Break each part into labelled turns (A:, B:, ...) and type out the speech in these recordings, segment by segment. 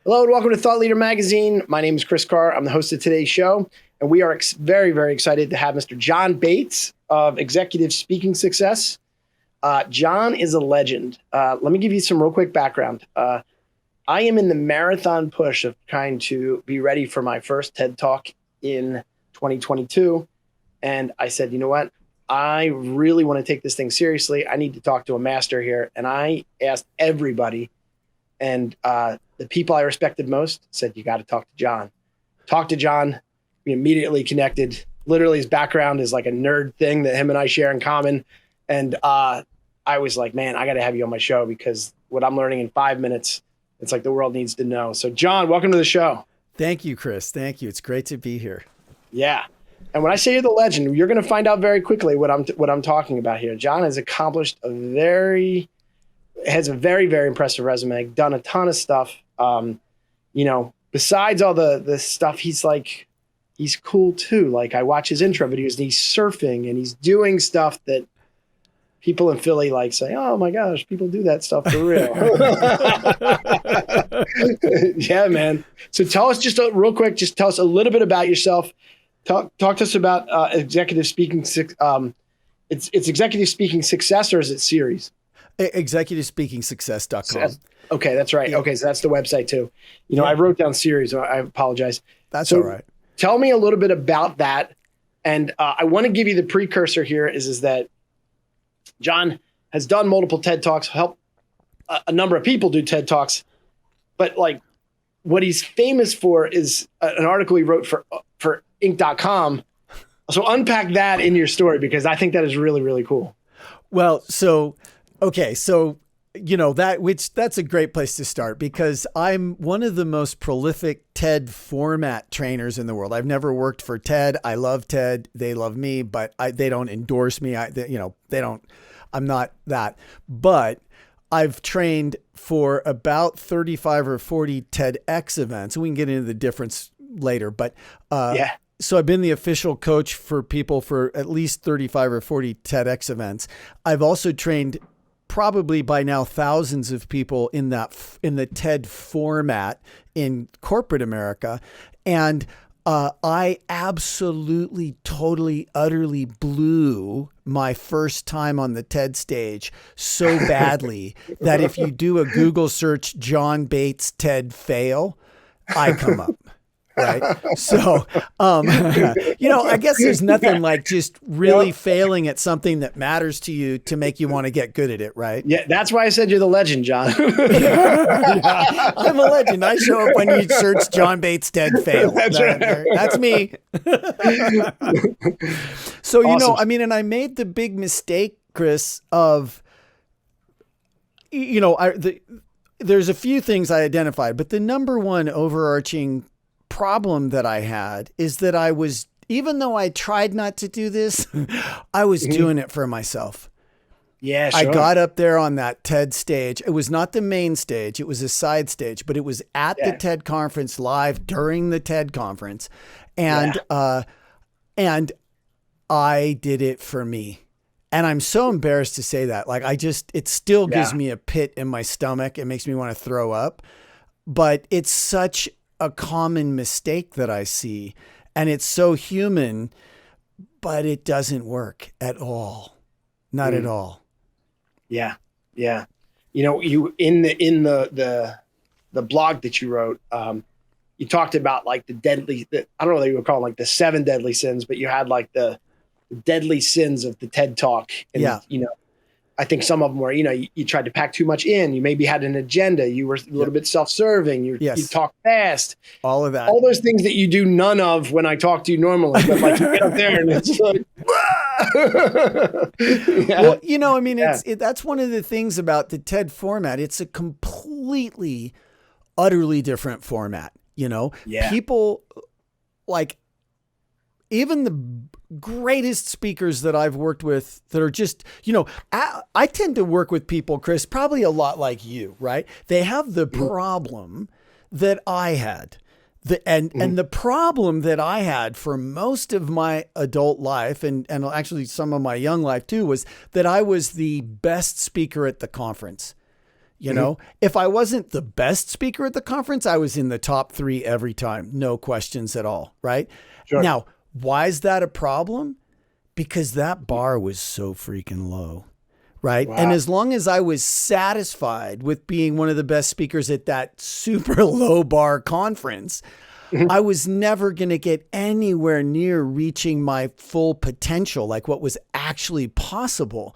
A: Hello and welcome to Thought Leader Magazine. My name is Chris Carr. I'm the host of today's show, and we are very, very excited to have Mr. John Bates of Executive Speaking Success. John is a legend. Let me give you some real quick background. I am in the marathon push of trying to be ready for my first TED Talk in 2022, and I said, you know what? I really want to take this thing seriously. I need to talk to a master here, and I asked everybody, and the people I respected most said, you got to talk to John. Talk to John. We immediately connected. Literally, his background is like a nerd thing that him and I share in common. And I was like, man, I got to have you on my show because what I'm learning in 5 minutes, it's like the world needs to know. So, John, welcome to the show.
B: Thank you, Chris. Thank you. It's great to be here.
A: Yeah. And when I say you're the legend, you're going to find out very quickly what I'm talking about here. John has accomplished has a very, very impressive resume, done a ton of stuff. Besides all the stuff, he's cool too. Like I watch his intro videos and he's surfing and he's doing stuff that people in Philly say, oh my gosh, people do that stuff for real. Yeah, man. So tell us real quick, tell us a little bit about yourself. Talk to us about executive speaking. It's executive speaking success, or is it series?
B: ExecutiveSpeakingSuccess.com.
A: Okay, that's right. Yeah. Okay, so that's the website too. I wrote down series. So I apologize.
B: That's all right.
A: Tell me a little bit about that. And I want to give you the precursor here is that John has done multiple TED Talks, helped a number of people do TED Talks. But what he's famous for is an article he wrote for Inc.com. So unpack that in your story, because I think that is really, really cool.
B: Well, that's a great place to start because I'm one of the most prolific TED format trainers in the world. I've never worked for TED. I love TED. They love me, but they don't endorse me. I'm not that, but I've trained for about 35 or 40 TEDx events. We can get into the difference later, but, So I've been the official coach for people for at least 35 or 40 TEDx events. I've also trained probably by now thousands of people in the TED format in corporate America. And I absolutely, totally, utterly blew my first time on the TED stage so badly that if you do a Google search, John Bates TED fail, I come up. Right. So, I guess there's nothing like just really failing at something that matters to you to make you want to get good at it. Right.
A: Yeah. That's why I said you're the legend, John.
B: Yeah, I'm a legend. I show up when you search John Bates TED fail.
A: That's right.
B: That's me. So,
A: Awesome.
B: and I made the big mistake, Chris, of, there's a few things I identified, but the number one overarching problem that I had is that even though I tried not to do this, I was doing it for myself.
A: Yeah, sure.
B: I got up there on that TED stage. It was not the main stage. It was a side stage, but it was at the TED conference live during the TED conference. And I did it for me. And I'm so embarrassed to say that. It still gives me a pit in my stomach. It makes me want to throw up, but it's such a common mistake that I see, and it's so human, but it doesn't work at all. Not at all.
A: Yeah. Yeah. You in the blog that you wrote, you talked about I don't know what you would call them, the 7 deadly sins, but you had the deadly sins of the TED Talk. And, I think some of them were, you tried to pack too much in. You maybe had an agenda. You were a little bit self-serving. You talk fast.
B: All of that.
A: All those things that you do none of when I talk to you normally. But you get up there and it's
B: Well, that's one of the things about the TED format. It's a completely, utterly different format. People even the greatest speakers that I've worked with that are just, I tend to work with people, Chris, probably a lot like you, right? They have the problem that I had. And the problem that I had for most of my adult life and actually some of my young life too was that I was the best speaker at the conference. You know, if I wasn't the best speaker at the conference, I was in the top 3 every time. No questions at all. Right.
A: Sure.
B: Now, why is that a problem? Because that bar was so freaking low. Right.
A: Wow.
B: And as long as I was satisfied with being one of the best speakers at that super low bar conference, I was never going to get anywhere near reaching my full potential, like what was actually possible.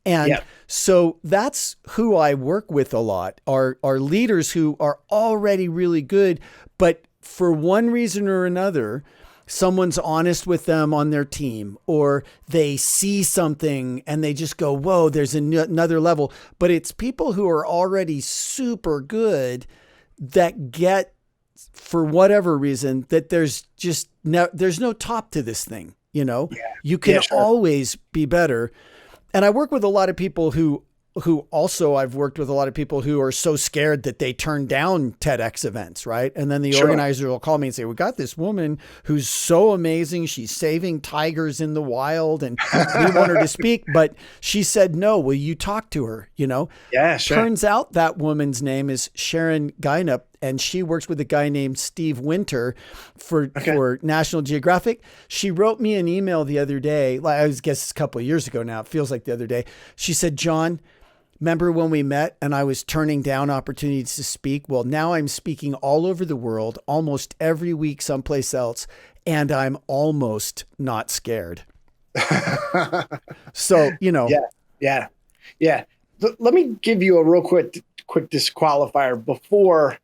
B: And so that's who I work with a lot, are leaders who are already really good, but for one reason or another, someone's honest with them on their team, or they see something and they just go, whoa, there's another level. But it's people who are already super good that get, for whatever reason, that there's just there's no top to this thing. You know, you can always be better. And I work with a lot of people who also, I've worked with a lot of people who are so scared that they turn down TEDx events, right? And then the organizer will call me and say, we got this woman who's so amazing. She's saving tigers in the wild and we want her to speak, but she said, no, will you talk to her? You know?
A: Yeah, sure.
B: Turns out that woman's name is Sharon Geinup, and she works with a guy named Steve Winter for National Geographic. She wrote me an email the other day, I guess a couple of years ago now, it feels like the other day. She said, John, remember when we met and I was turning down opportunities to speak? Well, now I'm speaking all over the world, almost every week someplace else, and I'm almost not scared. So, you know.
A: Yeah. Let me give you a real quick disqualifier before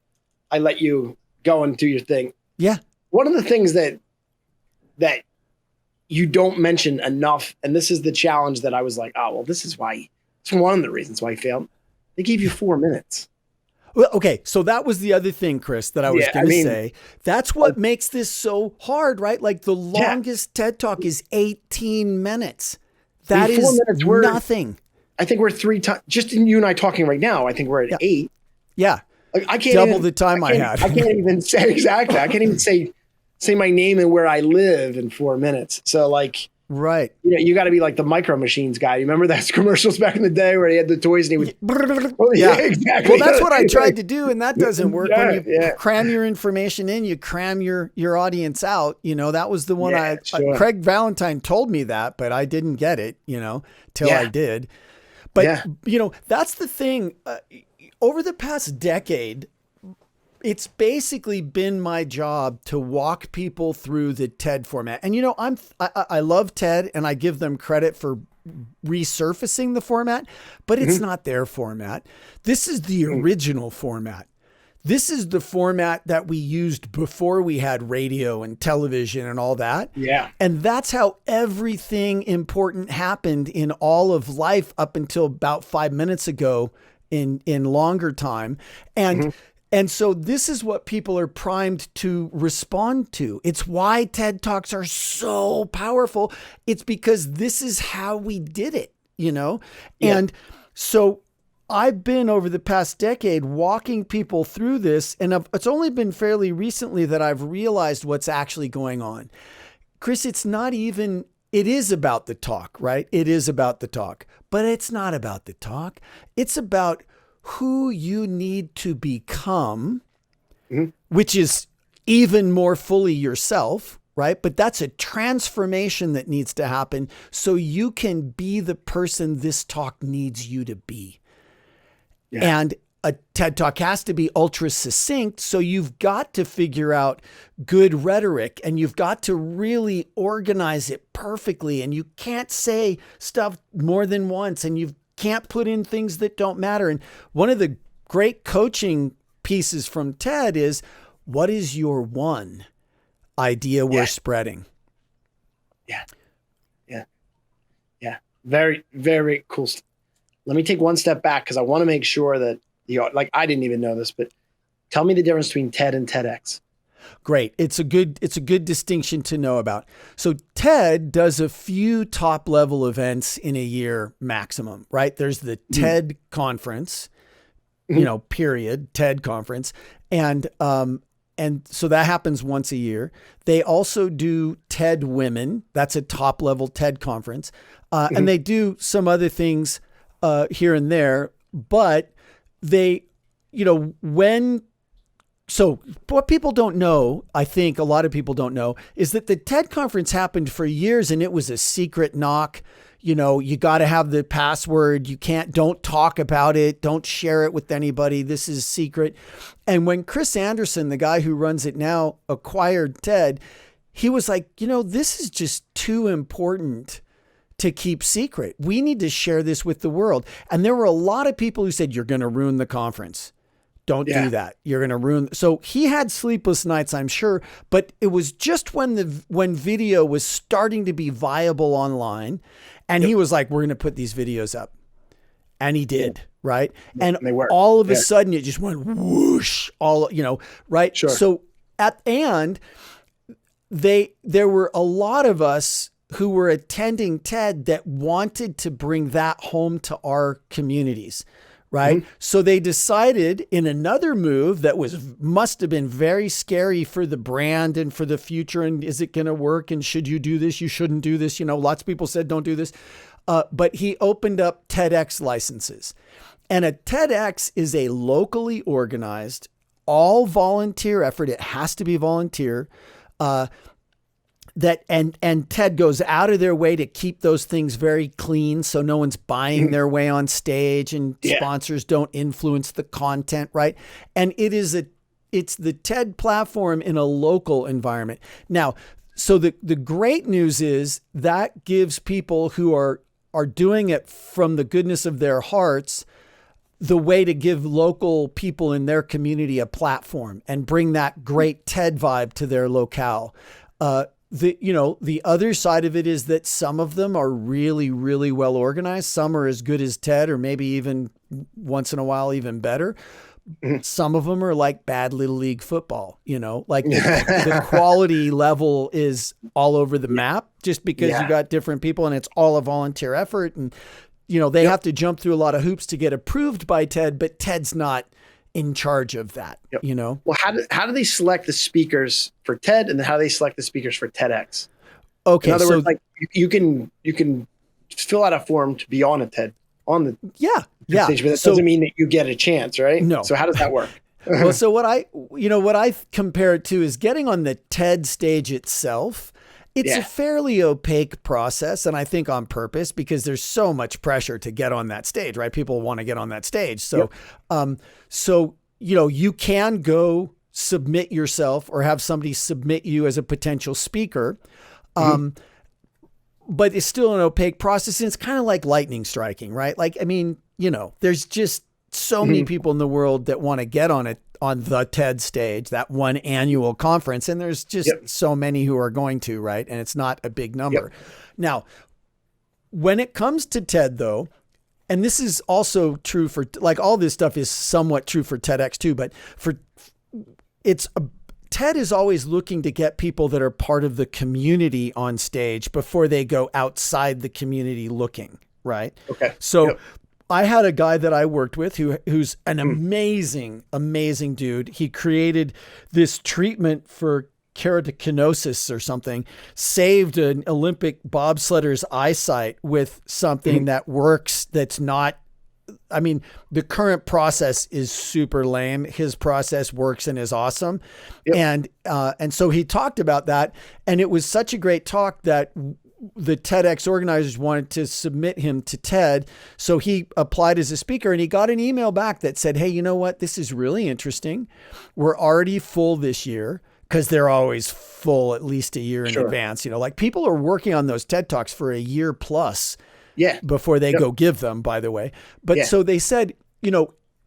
A: I let you go and do your thing.
B: Yeah.
A: One of the things that you don't mention enough, and this is the challenge that I was like, oh, well, this is why. It's one of the reasons why he failed. They gave you 4 minutes.
B: Well, okay. So that was the other thing, Chris, that I was going to say. That's what makes this so hard, right? Like the longest TED Talk is 18 minutes. That is 4 minutes, nothing.
A: I think we're 3 times, just in you and I talking right now, I think we're at 8.
B: Yeah.
A: I can't
B: double the time I had.
A: I can't even say exactly. I can't even say my name and where I live in 4 minutes. So like,
B: right.
A: You know, you got to be like the Micro Machines guy. You remember those commercials back in the day where he had the toys and he would.
B: Yeah,
A: exactly.
B: Well, that's what I tried to do, and that doesn't work. When you cram your information in, you cram your audience out. You know, that was the one Craig Valentine told me that, but I didn't get it. You know, till I did. But you know, that's the thing. Over the past decade, it's basically been my job to walk people through the TED format. And, you know, I love TED and I give them credit for resurfacing the format, but it's not their format. This is the original format. This is the format that we used before we had radio and television and all that.
A: Yeah. And
B: that's how everything important happened in all of life up until about 5 minutes ago in longer time. And so this is what people are primed to respond to. It's why TED Talks are so powerful. It's because this is how we did it, you know? Yeah. And so I've been over the past decade walking people through this, and it's only been fairly recently that I've realized what's actually going on. Chris, it is about the talk, right? It is about the talk, but it's not about the talk. It's about who you need to become, which is even more fully yourself, right? But that's a transformation that needs to happen so you can be the person this talk needs you to be. Yeah. And a TED Talk has to be ultra succinct. So you've got to figure out good rhetoric and you've got to really organize it perfectly. And you can't say stuff more than once, and you can't put in things that don't matter. And one of the great coaching pieces from TED is, what is your one idea we're spreading?
A: Yeah. Very, very cool. Let me take one step back because I want to make sure that I didn't even know this, but tell me the difference between TED and TEDx.
B: Great. It's a good distinction to know about. So TED does a few top level events in a year maximum, right? There's the TED conference, period, TED conference. And so that happens once a year. They also do TED Women. That's a top level TED conference. And they do some other things here and there, but they, so what people don't know, I think a lot of people don't know, is that the TED conference happened for years and it was a secret knock. You got to have the password. Don't talk about it. Don't share it with anybody. This is secret. And when Chris Anderson, the guy who runs it now, acquired TED, he was like, this is just too important to keep secret. We need to share this with the world. And there were a lot of people who said, you're going to ruin the conference. Don't do that. You're going to ruin. So he had sleepless nights, I'm sure, but it was just when video was starting to be viable online, and he was like, we're going to put these videos up. And he did, right? And
A: they were.
B: All of a sudden it just went whoosh, right?
A: Sure.
B: So there were a lot of us who were attending TED that wanted to bring that home to our communities. Right. Mm-hmm. So they decided in another move that must have been very scary for the brand and for the future. And is it going to work? And should you do this? You shouldn't do this. Lots of people said, don't do this. But he opened up TEDx licenses, and a TEDx is a locally organized, all volunteer effort. It has to be volunteer. And TED goes out of their way to keep those things very clean, so no one's buying their way on stage, and sponsors don't influence the content, right? And it's the TED platform in a local environment. Now, so the great news is that gives people who are doing it from the goodness of their hearts the way to give local people in their community a platform and bring that great TED vibe to their locale. The other side of it is that some of them are really, really well organized. Some are as good as TED, or maybe even once in a while even better. Some of them are like bad little league football, the quality level is all over the map just because you got different people and it's all a volunteer effort. And, they have to jump through a lot of hoops to get approved by TED, but TED's not in charge of that, Well,
A: how do they select the speakers for TED, and then how do they select the speakers for TEDx?
B: Okay.
A: In other words, like you can fill out a form to be on a TED on the stage, but that doesn't mean that you get a chance, right?
B: No.
A: So how does that work?
B: Well, so what I compare it to is getting on the TED stage itself. It's a fairly opaque process, and I think on purpose, because there's so much pressure to get on that stage, right? People want to get on that stage. So, you can go submit yourself or have somebody submit you as a potential speaker. But it's still an opaque process, and it's kind of like lightning striking, right? Like, there's just so many people in the world that want to get on the TED stage, that one annual conference. And there's just so many who are going to, right? And it's not a big number. Now, when it comes to TED though, and this is also true for, like, all this stuff is somewhat true for TEDx too, but TED is always looking to get people that are part of the community on stage before they go outside the community looking, right? Okay. So I had a guy that I worked with who's an amazing, amazing dude. He created this treatment for keratinosis or something, saved an Olympic bobsledder's eyesight with something that works. That's not, the current process is super lame. His process works and is awesome. And so he talked about that, and it was such a great talk that the TEDx organizers wanted to submit him to TED. So he applied as a speaker, and he got an email back that said, hey, you know what? This is really interesting. We're already full this year, because they're always full at least a year in advance. Like, people are working on those TED Talks for a year plus before they go give them, by the way. But so they said,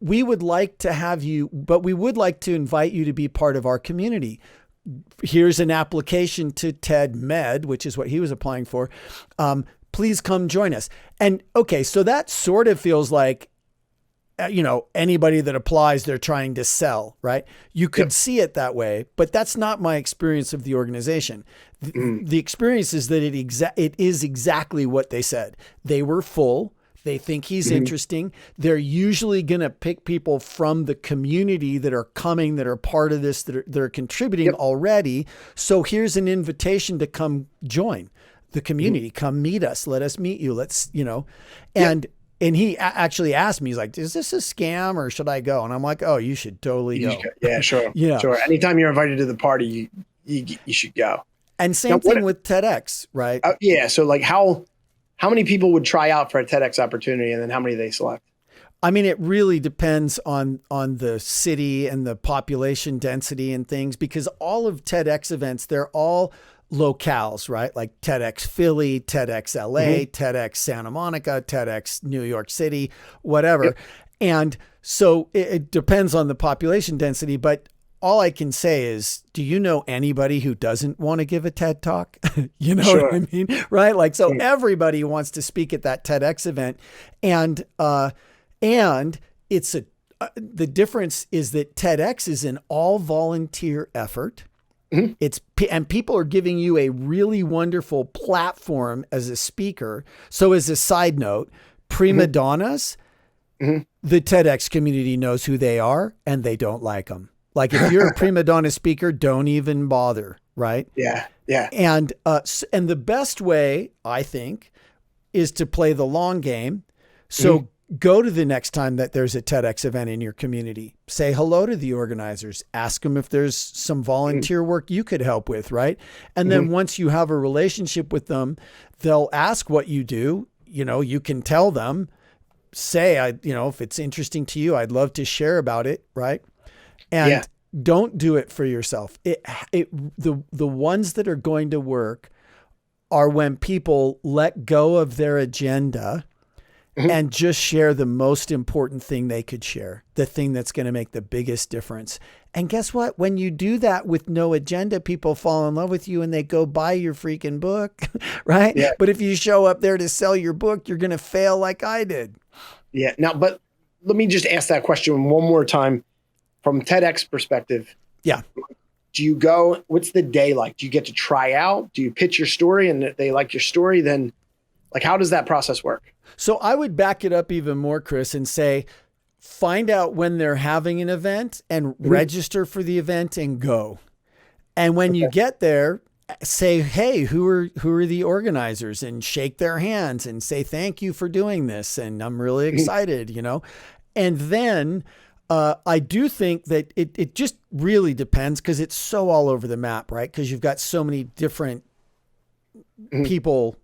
B: we would like to have you, but we would like to invite you to be part of our community. Here's an application to TED Med, which is what he was applying for. Please come join us. And okay, so that sort of feels like, anybody that applies, they're trying to sell, right? You could see it that way, but that's not my experience of the organization. The experience is that it is exactly what they said. They were full. They think he's interesting. They're usually going to pick people from the community that are coming, that are part of this, that are contributing already. So here's an invitation to come join the community. Come meet us. Let us meet you. Let's, and And he actually asked me, he's like, is this a scam or should I go? And I'm like, oh, you should totally go.
A: Yeah, sure.
B: Yeah.
A: Sure. Anytime you're invited to the party, you should go.
B: And same thing with TEDx, right?
A: Yeah. So like how many people would try out for a TEDx opportunity and then how many they select?
B: I mean, it really depends on the city and the population density and things, because all of TEDx events, they're all locales, right? Like TEDx Philly, TEDx LA, TEDx Santa Monica, TEDx New York City, whatever. Yep. And so it depends on the population density, but all I can say is, do you know anybody who doesn't want to give a TED talk? You know what I mean? Right? Like, so everybody wants to speak at that TEDx event. And it's the difference is that TEDx is an all volunteer effort. And people are giving you a really wonderful platform as a speaker. So as a side note, prima donnas, the TEDx community knows who they are and they don't like them. Like if you're a prima donna speaker, don't even bother. Right.
A: Yeah. Yeah.
B: And the best way, I think, is to play the long game. So go to the next time that there's a TEDx event in your community. Say hello to the organizers. Ask them if there's some volunteer work you could help with, right? And then once you have a relationship with them, they'll ask what you do. You know, you can tell them, say, if it's interesting to you, I'd love to share about it, right? And don't do it for yourself. The ones that are going to work are when people let go of their agenda and just share the most important thing they could share, the thing that's going to make the biggest difference. And guess what? When you do that with no agenda, people fall in love with you and they go buy your freaking book, right? Yeah. But if you show up there to sell your book, you're going to fail like I did.
A: Yeah. Now, but let me just ask that question one more time from TEDx perspective.
B: Yeah.
A: Do you go, what's the day like? Do you get to try out? Do you pitch your story and if they like your story, then like, how does that process work?
B: So I would back it up even more, Chris, and say, find out when they're having an event and register for the event and go. And when you get there, say, hey, who are the organizers, and shake their hands and say, thank you for doing this. And I'm really excited, and then I do think that it just really depends, because it's so all over the map, right? Because you've got so many different people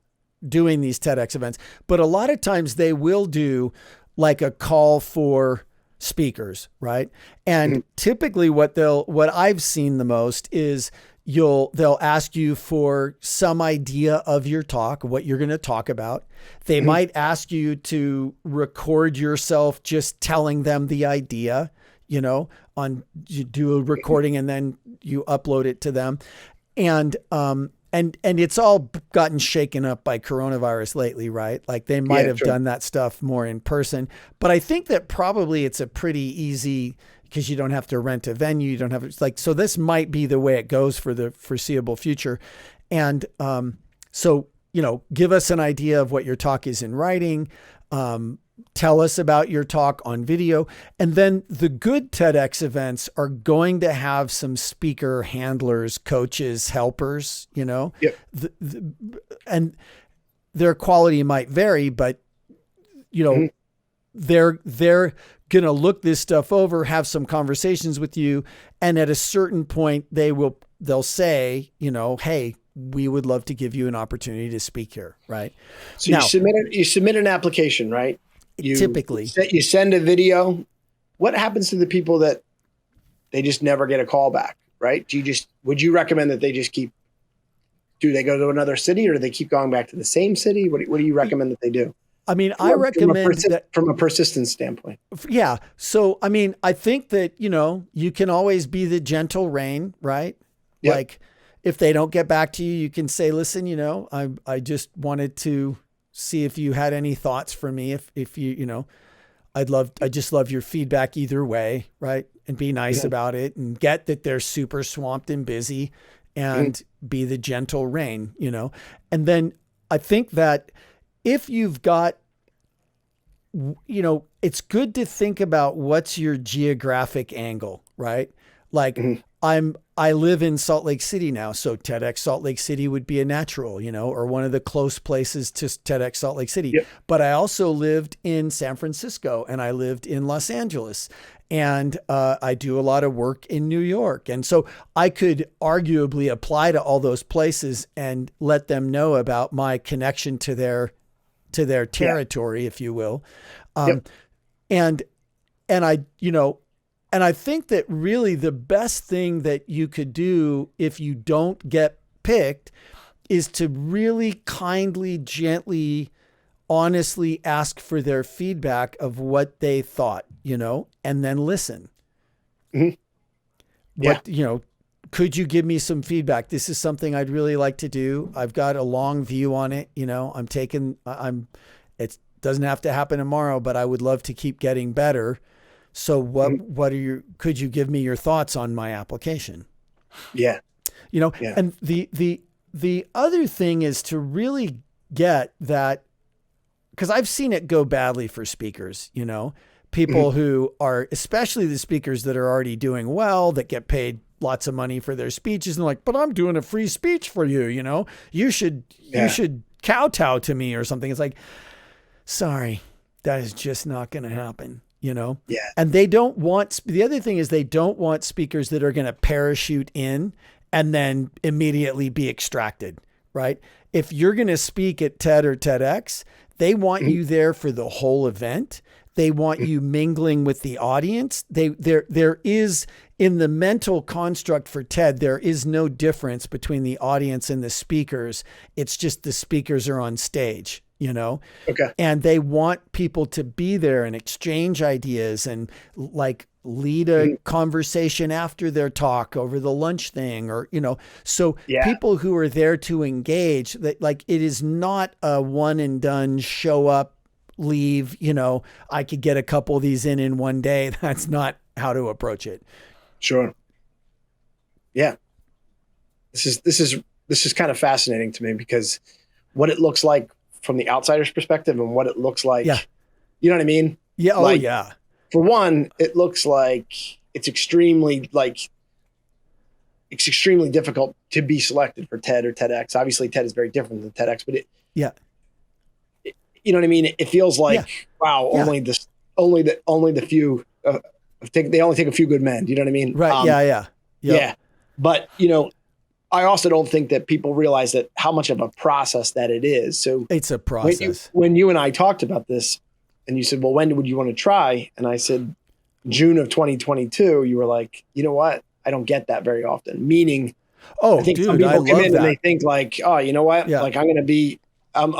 B: doing these TEDx events, but a lot of times they will do like a call for speakers, right? And typically what I've seen the most is they'll ask you for some idea of your talk, what you're going to talk about. They might ask you to record yourself just telling them the idea, you do a recording and then you upload it to them. And it's all gotten shaken up by coronavirus lately, right? Like they might have done that stuff more in person, but I think that probably it's a pretty easy, because you don't have to rent a venue. You don't have so this might be the way it goes for the foreseeable future. And so, give us an idea of what your talk is in writing. Tell us about your talk on video. And then the good TEDx events are going to have some speaker handlers, coaches, helpers, and their quality might vary, but, they're going to look this stuff over, have some conversations with you. And at a certain point, they'll say, hey, we would love to give you an opportunity to speak here. Right.
A: So now, you submit an application, right?
B: Typically
A: you send a video. What happens to the people that they just never get a call back? Right. Would you recommend that they just do they go to another city, or do they keep going back to the same city? What do you recommend that they do?
B: I mean, I recommend that
A: from a persistence standpoint.
B: Yeah. So, I mean, I think that, you can always be the gentle rain, right? Yep. Like if they don't get back to you, you can say, listen, I just wanted to see if you had any thoughts for me. If you, I just love your feedback either way. Right. And be nice about it, and get that they're super swamped and busy, and be the gentle rain, and then I think that if you've got, it's good to think about what's your geographic angle, right? Like I'm I live in Salt Lake City now, so TEDx Salt Lake City would be a natural, or one of the close places to TEDx Salt Lake City.
A: Yep.
B: But I also lived in San Francisco, and I lived in Los Angeles, and I do a lot of work in New York. And so I could arguably apply to all those places and let them know about my connection to their territory, if you will.
A: Yep.
B: And I think that really the best thing that you could do if you don't get picked is to really kindly, gently, honestly ask for their feedback of what they thought, and then listen.
A: Mm-hmm.
B: Could you give me some feedback? This is something I'd really like to do. I've got a long view on it. It doesn't have to happen tomorrow, but I would love to keep getting better. So could you give me your thoughts on my application?
A: Yeah.
B: And the other thing is to really get that, because I've seen it go badly for speakers, people who are, especially the speakers that are already doing well, that get paid lots of money for their speeches, and like, but I'm doing a free speech for you, you should kowtow to me or something. It's like, sorry, that is just not going to happen.
A: Yeah.
B: And the other thing is they don't want speakers that are going to parachute in and then immediately be extracted, right? If you're going to speak at TED or TEDx, they want you there for the whole event. They want you mingling with the audience. There is, in the mental construct for TED, there is no difference between the audience and the speakers. It's just the speakers are on stage.
A: Okay.
B: And they want people to be there and exchange ideas and like lead a conversation after their talk over the lunch thing, or, so people who are there to engage, that like, it is not a one and done, show up, leave, I could get a couple of these in one day. That's not how to approach it.
A: Sure. Yeah. This is kind of fascinating to me, because what it looks like from the outsider's perspective and what it looks like, you know what I mean?
B: Yeah. Oh,
A: like,
B: yeah.
A: For one, it looks like it's extremely difficult to be selected for TED or TEDx. Obviously, TED is very different than TEDx, but you know what I mean? It feels like, wow, only the few, they only take a few good men. You know what I mean?
B: Right.
A: Yeah. But, I also don't think that people realize that how much of a process that it is. So
B: it's a process.
A: When you and I talked about this and you said, well, when would you want to try? And I said, June of 2022, you were like, you know what? I don't get that very often. Meaning, I think some people come in and they think like, oh, you know what?
B: Yeah.
A: Like I'm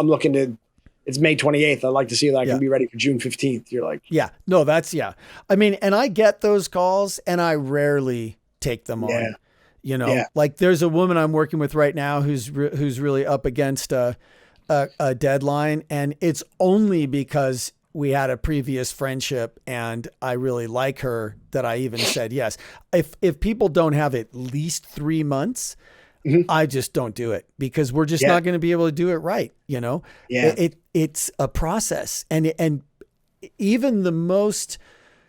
A: looking to, it's May 28th. I'd like to see that I can be ready for June 15th. You're like,
B: I mean, and I get those calls and I rarely take them on. Like there's a woman I'm working with right now who's really up against a deadline, and it's only because we had a previous friendship and I really like her that I even said yes. If people don't have at least 3 months, I just don't do it, because we're just not going to be able to do it right. It's a process, and even the most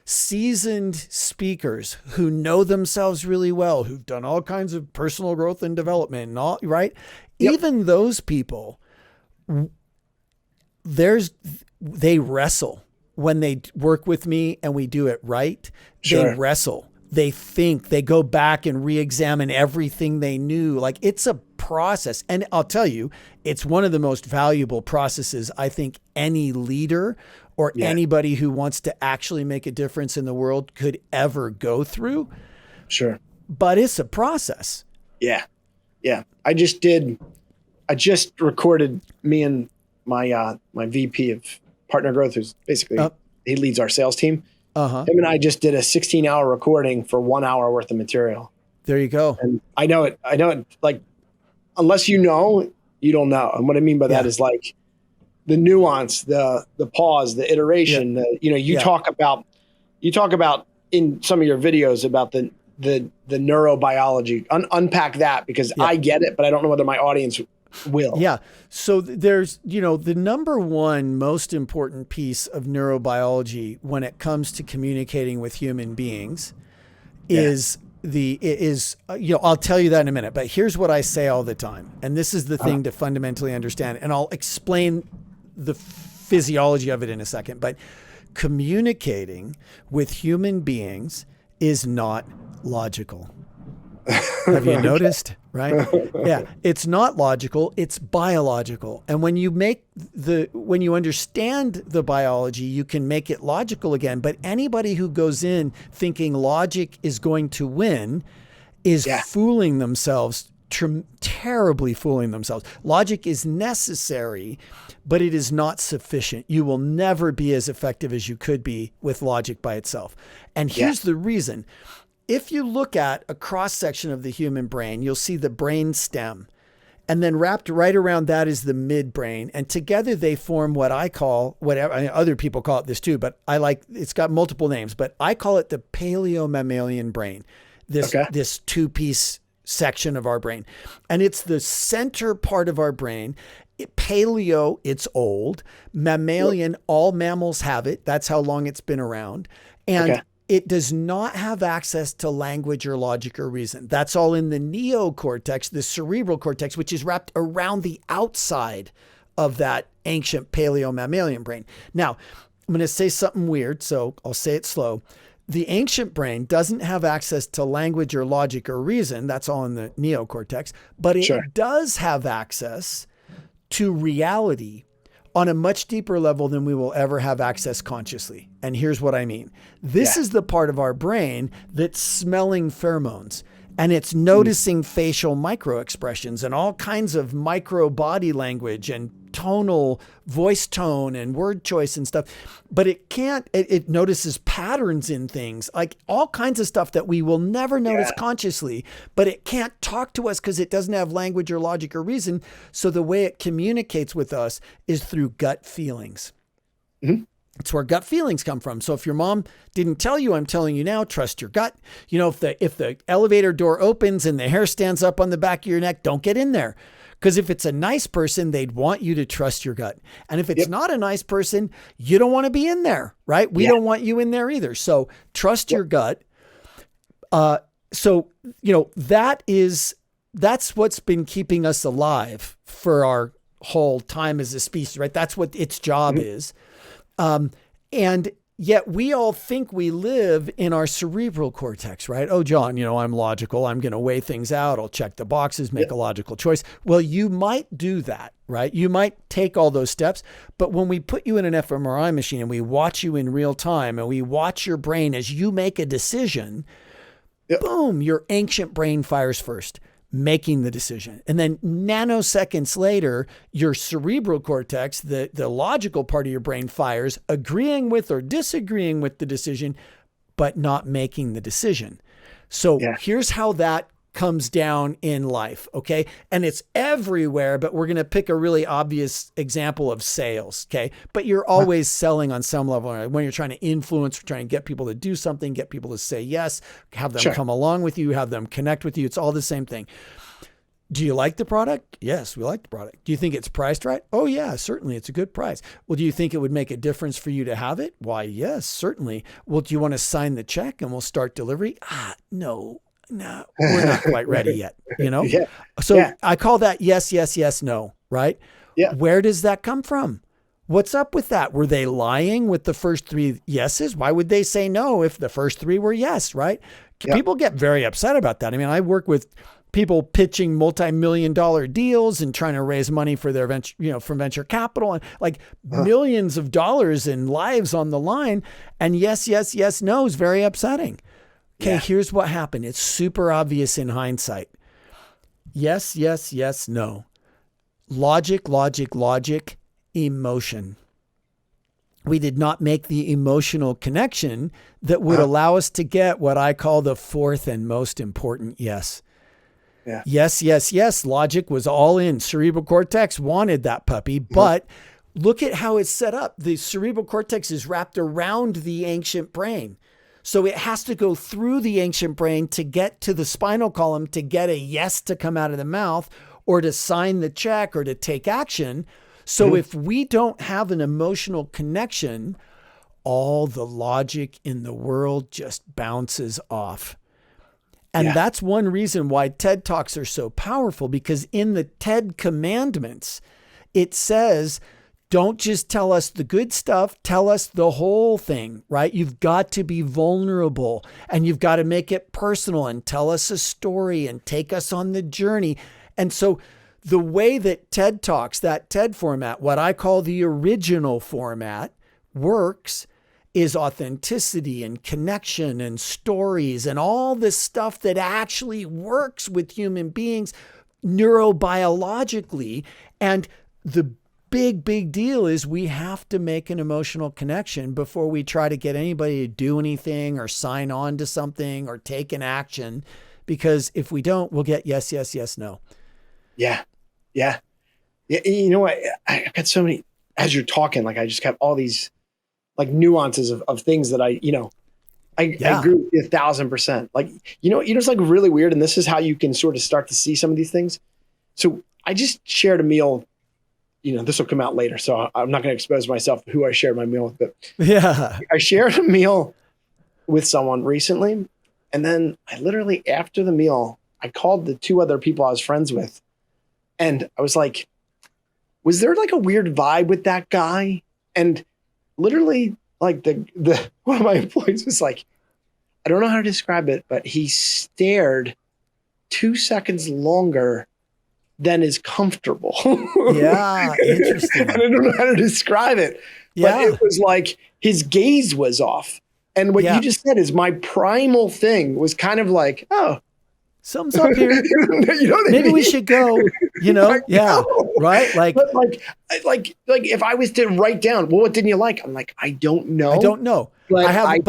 B: seasoned speakers who know themselves really well, who've done all kinds of personal growth and development and all, right? Yep. Even those people, they wrestle when they work with me and we do it right. Sure. They wrestle. They think, they go back and re-examine everything they knew. Like, it's a process. And I'll tell you, it's one of the most valuable processes I think any leader or anybody who wants to actually make a difference in the world could ever go through.
A: Sure.
B: But it's a process.
A: Yeah. Yeah. I just recorded, me and my VP of partner growth, who's basically, he leads our sales team. Him and I just did a 16-hour recording for 1 hour worth of material.
B: There you go.
A: And I know it, like, unless you know, you don't know. And what I mean by that is like the nuance, the pause, the iteration, you talk about in some of your videos about the neurobiology, unpack that, because I get it, but I don't know whether my audience will.
B: Yeah. So there's, the number one most important piece of neurobiology when it comes to communicating with human beings is I'll tell you that in a minute, but here's what I say all the time. And this is the thing to fundamentally understand. And I'll explain the physiology of it in a second, but communicating with human beings is not logical. Have you noticed? Right? Yeah. It's not logical. It's biological. And when you understand the biology, you can make it logical again. But anybody who goes in thinking logic is going to win is fooling themselves, terribly fooling themselves. Logic is necessary, but it is not sufficient. You will never be as effective as you could be with logic by itself. And here's the reason. If you look at a cross-section of the human brain, you'll see the brain stem. And then wrapped right around that is the midbrain. And together they form what I call, other people call it this too, but it's got multiple names, but I call it the paleomammalian brain, this two-piece section of our brain. And it's the center part of our brain. Paleo, it's old. Mammalian, all mammals have it. That's how long it's been around. And it does not have access to language or logic or reason. That's all in the neocortex, the cerebral cortex, which is wrapped around the outside of that ancient paleomammalian brain. Now, I'm going to say something weird, so I'll say it slow. The ancient brain doesn't have access to language or logic or reason. That's all in the neocortex, but it does have access to reality on a much deeper level than we will ever have access consciously. And here's what I mean. This is the part of our brain that's smelling pheromones, and it's noticing facial micro expressions and all kinds of micro body language and tonal voice tone and word choice and stuff. But it notices patterns in things, like all kinds of stuff that we will never notice consciously, but it can't talk to us because it doesn't have language or logic or reason. So the way it communicates with us is through gut feelings. Mm-hmm. It's where gut feelings come from. So if your mom didn't tell you, I'm telling you now, trust your gut. You know, if the elevator door opens and the hair stands up on the back of your neck, don't get in there. Because if it's a nice person, they'd want you to trust your gut. And if it's not a nice person, you don't want to be in there, right? We don't want you in there either. So trust your gut. So, that's what's been keeping us alive for our whole time as a species, right? That's what its job is. And yet we all think we live in our cerebral cortex, right? Oh, John, I'm logical. I'm going to weigh things out. I'll check the boxes, make a logical choice. Well, you might do that, right? You might take all those steps. But when we put you in an fMRI machine and we watch you in real time and we watch your brain as you make a decision, boom, your ancient brain fires first, making the decision. And then nanoseconds later, your cerebral cortex, the logical part of your brain, fires, agreeing with or disagreeing with the decision, but not making the decision. So here's how that comes down in life, okay? And it's everywhere, but we're going to pick a really obvious example of sales, okay? But you're always selling on some level. When you're trying to influence, trying to get people to do something, get people to say yes, have them come along with you, have them connect with you. It's all the same thing. Do you like the product? Yes, we like the product. Do you think it's priced right? Oh yeah, certainly. It's a good price. Well, do you think it would make a difference for you to have it? Why, yes, certainly. Well, do you want to sign the check and we'll start delivery? No, we're not quite ready yet, So I call that yes, yes, yes, no, right? Yeah. Where does that come from? What's up with that? Were they lying with the first three yeses? Why would they say no if the first three were yes, right? People get very upset about that. I mean, I work with people pitching multi-million-dollar deals and trying to raise money for their venture, from venture capital, and like millions of dollars and lives on the line. And yes, yes, yes, no is very upsetting. Okay, here's what happened. It's super obvious in hindsight. Yes, yes, yes, no. Logic, logic, logic, emotion. We did not make the emotional connection that would allow us to get what I call the fourth and most important yes. Yeah. Yes, yes, yes. Logic was all in. Cerebral cortex wanted that puppy, but look at how it's set up. The cerebral cortex is wrapped around the ancient brain. So it has to go through the ancient brain to get to the spinal column to get a yes to come out of the mouth or to sign the check or to take action. So if we don't have an emotional connection, all the logic in the world just bounces off. And that's one reason why TED Talks are so powerful, because in the TED commandments, it says, don't just tell us the good stuff, tell us the whole thing, right? You've got to be vulnerable and you've got to make it personal and tell us a story and take us on the journey. And so the way that TED Talks, that TED format, what I call the original format, works is authenticity and connection and stories and all this stuff that actually works with human beings neurobiologically. And the big deal is we have to make an emotional connection before we try to get anybody to do anything or sign on to something or take an action. Because if we don't, we'll get yes, yes, yes, no.
A: Yeah. You know what? I've got so many, as you're talking, like I just have all these like nuances of things that I agree with you 1,000%. Like, it's like really weird. And this is how you can sort of start to see some of these things. So I just shared a meal, this will come out later. So I'm not going to expose myself to who I shared my meal with, but I shared a meal with someone recently. And then I literally, after the meal, I called the 2 other people I was friends with. And I was like, was there like a weird vibe with that guy? And literally, like the one of my employees was like, I don't know how to describe it, but he stared 2 seconds longer than is comfortable.
B: Yeah, interesting.
A: And I don't know how to describe it, but it was like his gaze was off. And what you just said is my primal thing was kind of like, oh,
B: something's up here. Maybe we should go, right?
A: But like if I was to write down, well, what didn't you like? I'm like, I don't know. I had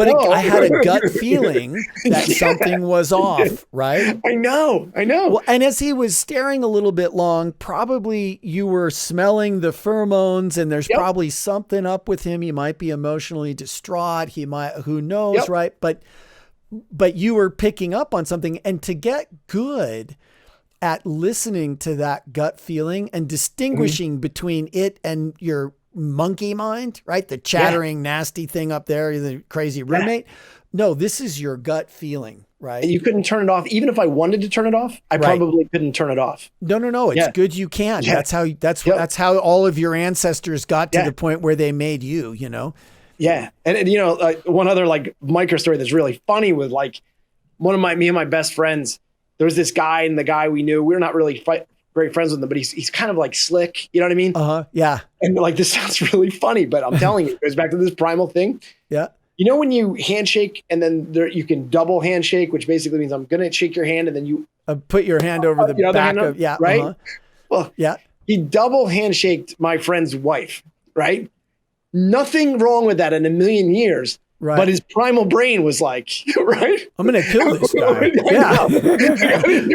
A: a gut feeling that something was off, right? I know.
B: Well, and as he was staring a little bit long, probably you were smelling the pheromones, and there's probably something up with him. He might be emotionally distraught. He might, who knows, right? But you were picking up on something. And to get good at listening to that gut feeling and distinguishing between it and your monkey mind, right? The chattering, nasty thing up there, the crazy roommate. No, this is your gut feeling, right?
A: And you couldn't turn it off. Even if I wanted to turn it off, I probably couldn't turn it off.
B: No. It's good you can. Yeah. That's how all of your ancestors got to the point where they made you,
A: Yeah. And one other like micro story that's really funny with like me and my best friends, there was this guy, and the guy we knew, we're not really great friends with him, but he's kind of like slick. You know what I mean?
B: Yeah.
A: And like, this sounds really funny, but I'm telling you, it goes back to this primal thing.
B: Yeah.
A: When you handshake and then you can double handshake, which basically means I'm going to shake your hand and then you
B: put your hand over the back of,
A: right? Well, he double handshaked my friend's wife, right? Nothing wrong with that in a million years. Right. But his primal brain was like, right?
B: I'm going to kill this guy.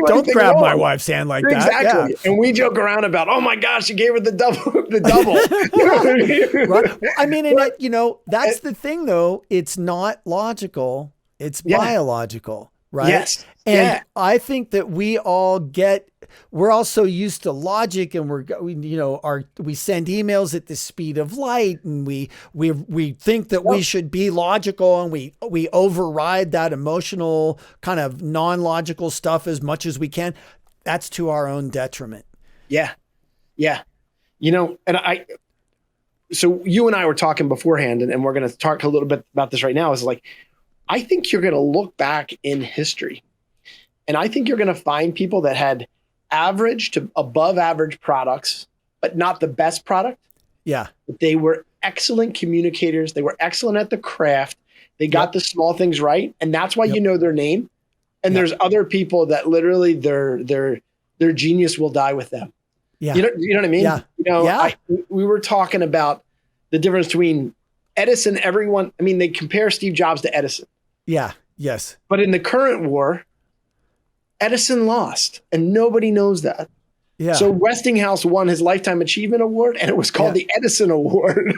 B: Don't grab my wife's hand like that.
A: Exactly. Yeah. And we joke around about, oh my gosh, you gave her the double. You know what I mean?
B: Right. Well, I mean, that's the thing though. It's not logical. It's biological. Right.
A: Yes.
B: And I think that we're all so used to logic, and we send emails at the speed of light, and we think that we should be logical, and we override that emotional kind of non-logical stuff as much as we can. That's to our own detriment.
A: Yeah. So you and I were talking beforehand, and we're going to talk a little bit about this right now, is like, I think you're going to look back in history, and I think you're going to find people that had average to above average products, but not the best product.
B: Yeah.
A: But they were excellent communicators. They were excellent at the craft. They got the small things right. And that's why you know their name. And there's other people that literally their genius will die with them.
B: Yeah.
A: You know what I mean?
B: Yeah.
A: We were talking about the difference between Edison, they compare Steve Jobs to Edison.
B: Yeah. Yes.
A: But in the current war, Edison lost, and nobody knows that.
B: Yeah.
A: So Westinghouse won his Lifetime Achievement Award, and it was called the Edison Award.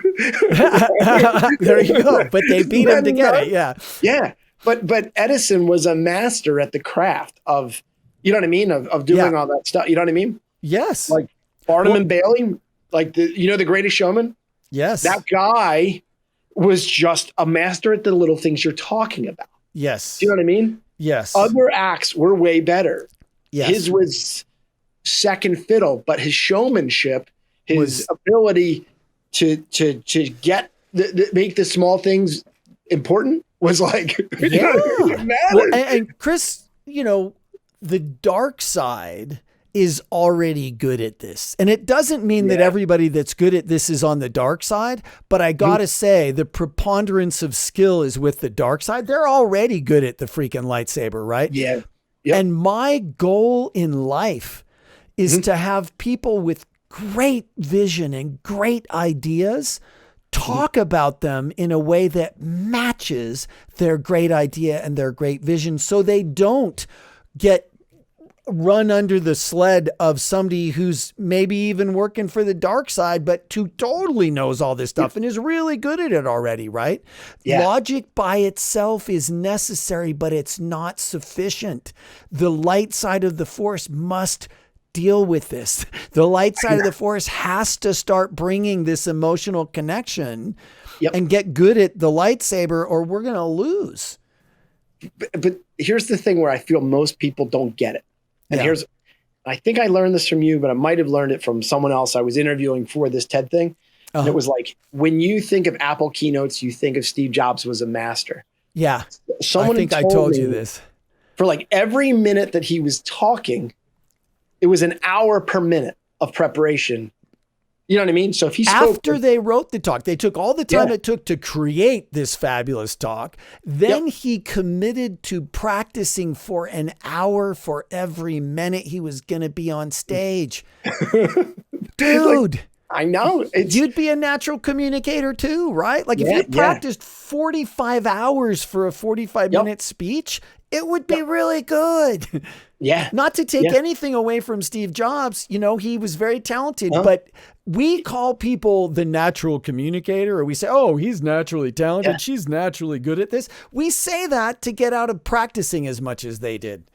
B: There you go. But they beat him to get it. Yeah.
A: Yeah. But Edison was a master at the craft of, you know what I mean? Of doing all that stuff. You know what I mean?
B: Yes.
A: Like Barnum and Bailey, like the Greatest Showman.
B: Yes.
A: That guy was just a master at the little things you're talking about.
B: Yes.
A: Do you know what I mean?
B: Yes.
A: Other acts were way better.
B: Yes.
A: His was second fiddle, but his showmanship, his ability to get make the small things important was like,
B: yeah.
A: It mattered.
B: Well, and Chris, the dark side is already good at this. And it doesn't mean that everybody that's good at this is on the dark side, but I gotta say the preponderance of skill is with the dark side. They're already good at the freaking lightsaber, right?
A: Yeah. Yep.
B: And my goal in life is to have people with great vision and great ideas talk about them in a way that matches their great idea and their great vision, so they don't get run under the sled of somebody who's maybe even working for the dark side, but who totally knows all this stuff and is really good at it already, right? Yeah. Logic by itself is necessary, but it's not sufficient. The light side of the Force must deal with this. The light side of the Force has to start bringing this emotional connection and get good at the lightsaber, or we're going to lose.
A: But here's the thing where I feel most people don't get it. And I think I learned this from you, but I might have learned it from someone else I was interviewing for this TED thing. And it was like, when you think of Apple keynotes, you think of Steve Jobs was a master.
B: Yeah. I think I told you this.
A: For like every minute that he was talking, it was an hour per minute of preparation. You know what I mean? So if he spoke
B: after they wrote the talk, they took all the time it took to create this fabulous talk. Then he committed to practicing for an hour for every minute he was going to be on stage. Dude.
A: Like, I know.
B: You'd be a natural communicator too, right? Like if you practiced 45 hours for a 45-minute speech, it would be really good.
A: Yeah.
B: Not to take anything away from Steve Jobs, he was very talented, but we call people the natural communicator, or we say, oh, he's naturally talented. She's naturally good at this. We say that to get out of practicing as much as they did.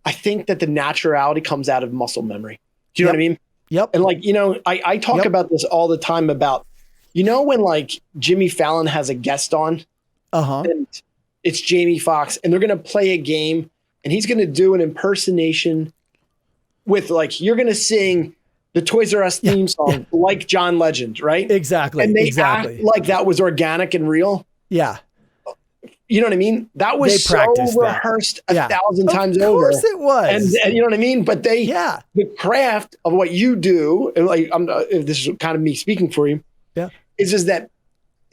A: I think that the naturality comes out of muscle memory. Do you know what I mean?
B: Yep.
A: And like, I talk about this all the time about, when like Jimmy Fallon has a guest on, and it's Jamie Foxx, and they're going to play a game, and he's going to do an impersonation with like, you're going to sing the Toys R Us theme song like John Legend, right?
B: Exactly.
A: And they act like that was organic and real.
B: Yeah.
A: You know what I mean? That was so rehearsed 1,000 times over.
B: Of course it was.
A: And you know what I mean? But the craft of what you do, and like this is kind of me speaking for you, is just that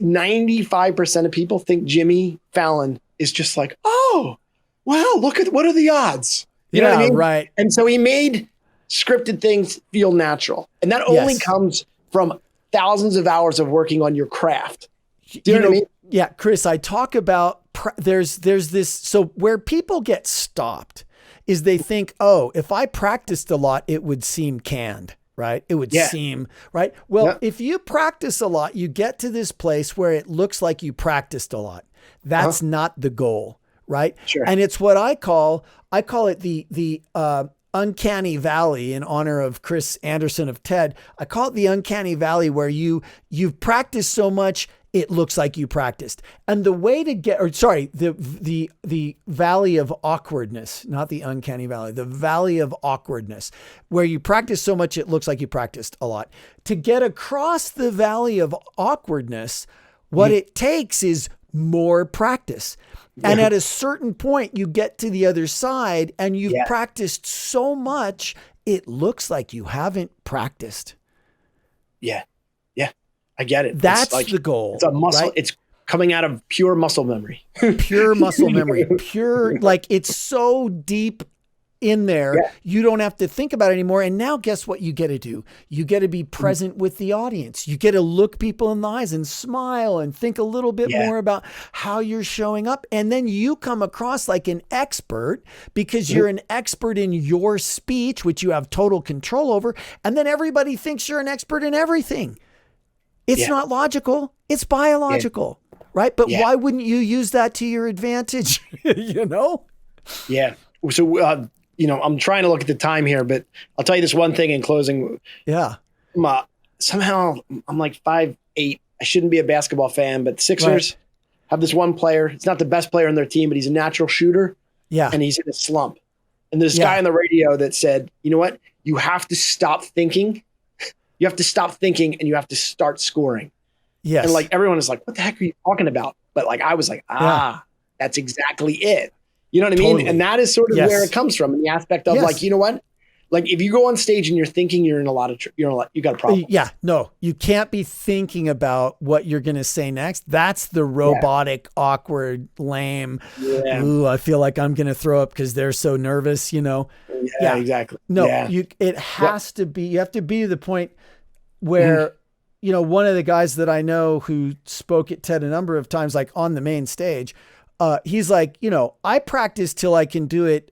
A: 95% of people think Jimmy Fallon is just like, oh, wow, what are the odds? You know what I mean?
B: Right.
A: And so he made scripted things feel natural. And that only comes from thousands of hours of working on your craft. Do you know what I mean?
B: Yeah, Chris, I talk about, there's this, so where people get stopped is they think, oh, if I practiced a lot, it would seem canned, right? It would seem, right? Well, if you practice a lot, you get to this place where it looks like you practiced a lot. That's not the goal, right?
A: Sure.
B: And it's what I call it the uncanny valley, in honor of Chris Anderson of TED. I call it the uncanny valley, where you've practiced so much, it looks like you practiced. And the way to the valley of awkwardness, not the uncanny valley, the valley of awkwardness, where you practice so much, it looks like you practiced a lot. To get across the valley of awkwardness, what it takes is more practice. And at a certain point, you get to the other side and you've practiced so much, it looks like you haven't practiced.
A: Yeah. Yeah. I get it.
B: That's like the goal.
A: It's a muscle.
B: Right?
A: It's coming out of pure muscle memory.
B: Pure muscle memory. Pure, like it's so deep in there, you don't have to think about it anymore. And now guess what you get to do? You get to be present with the audience. You get to look people in the eyes and smile and think a little bit more about how you're showing up. And then you come across like an expert because you're an expert in your speech, which you have total control over. And then everybody thinks you're an expert in everything. It's not logical. It's biological, right? But why wouldn't you use that to your advantage? Yeah.
A: So, I'm trying to look at the time here, but I'll tell you this one thing in closing.
B: Yeah.
A: Somehow I'm like 5'8". I shouldn't be a basketball fan, but Sixers have this one player. It's not the best player on their team, but he's a natural shooter.
B: Yeah.
A: and he's in a slump. And there's a
B: Yeah.
A: guy on the radio that said, you know what? You have to stop thinking. You have to stop thinking and you have to start scoring.
B: Yes.
A: And like everyone is like, what the heck are you talking about? But like I was like, that's exactly it. You know what I mean?
B: Totally.
A: And that is sort of
B: Yes.
A: where it comes from in the aspect of like, you know what? Like if you go on stage and you're thinking you're in a lot of, you got a problem.
B: Yeah, no, you can't be thinking about what you're going to say next. That's the robotic, awkward, lame.
A: Yeah.
B: Ooh, I feel like I'm going to throw up because they're so nervous, you know?
A: Yeah, exactly.
B: No, it has to be, you have to be to the point where, you know, one of the guys that I know who spoke at TED a number of times, like on the main stage, he's like, you know, I practice till I can do it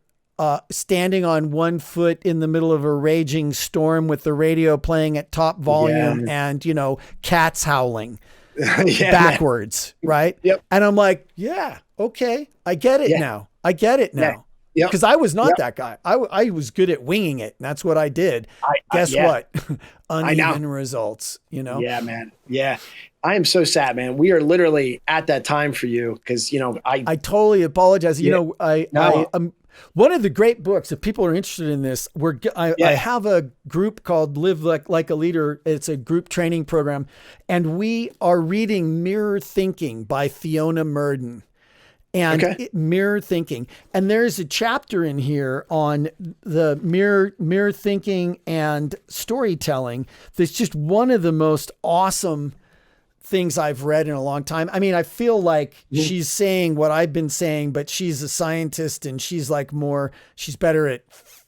B: standing on one foot in the middle of a raging storm with the radio playing at top volume and, you know, cats howling backwards. Man. Right.
A: Yep.
B: And I'm like, yeah, okay. I get it now. I get it now.
A: Yeah.
B: Because I was not that guy. I was good at winging it. And that's what I did. Guess what? Uneven results, you know?
A: Yeah, man. Yeah. I am so sad, man. We are literally at that time for you. Cause you know, I totally
B: apologize. You know, one of the great books, if people are interested in this, I have a group called Live Like a Leader. It's a group training program. And we are reading Mirror Thinking by Fiona Murden. And mirror thinking. And there's a chapter in here on the mirror thinking and storytelling. That's just one of the most awesome things I've read in a long time. I mean, I feel like she's saying what I've been saying, but she's a scientist and she's like she's better at,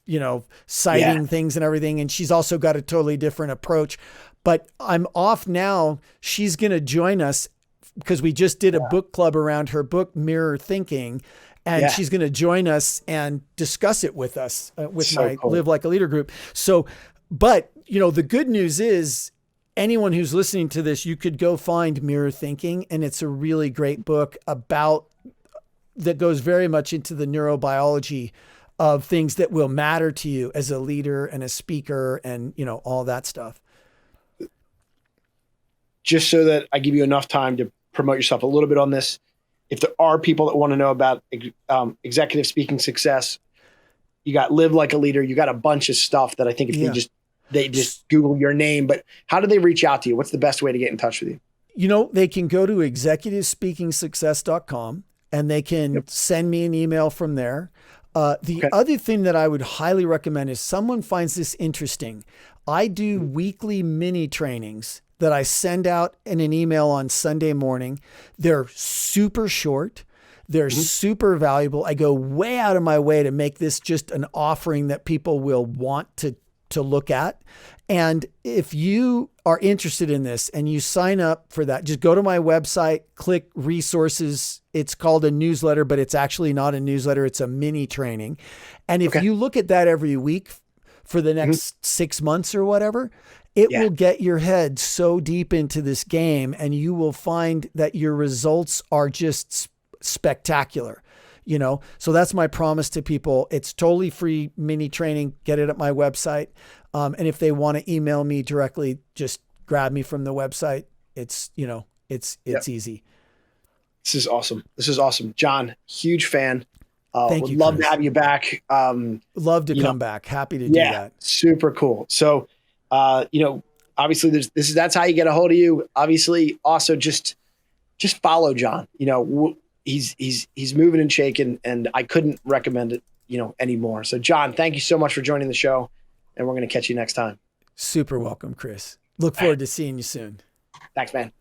B: you know, citing things and everything. And she's also got a totally different approach, but I'm off now. She's going to join us because we just did a book club around her book, Mirror Thinking. And she's going to join us and discuss it with us, with my Live Like a Leader group. So, but you know, the good news is, anyone who's listening to this, you could go find Mirror Thinking, and it's a really great book that goes very much into the neurobiology of things that will matter to you as a leader and a speaker and, you know, all that stuff.
A: Just so that I give you enough time to promote yourself a little bit on this, if there are people that want to know about executive speaking success, you got Live Like a Leader, you got a bunch of stuff that I think if they just Google your name, but how do they reach out to you? What's the best way to get in touch with you?
B: You know, they can go to executivespeakingsuccess.com and they can send me an email from there. The other thing that I would highly recommend is someone finds this interesting. I do weekly mini trainings that I send out in an email on Sunday morning. They're super short. They're super valuable. I go way out of my way to make this just an offering that people will want to look at. And if you are interested in this and you sign up for that, just go to my website, click resources. It's called a newsletter, but it's actually not a newsletter. It's a mini training. And if you look at that every week for the next 6 months or whatever, it will get your head so deep into this game and you will find that your results are just spectacular. You know, so that's my promise to people. It's totally free mini training. Get it at my website. And if they want to email me directly, just grab me from the website. It's, you know, it's easy.
A: This is awesome. This is awesome. John, huge fan.
B: Thank you.
A: Love to have you back.
B: Love to come back. Happy to do that. Super
A: cool. So, you know, obviously that's how you get a hold of you. Obviously also just follow John, you know, he's moving and shaking and I couldn't recommend it, you know, anymore. So John, thank you so much for joining the show and we're going to catch you next time.
B: Super welcome, Chris. Look forward to seeing you soon.
A: Thanks, man.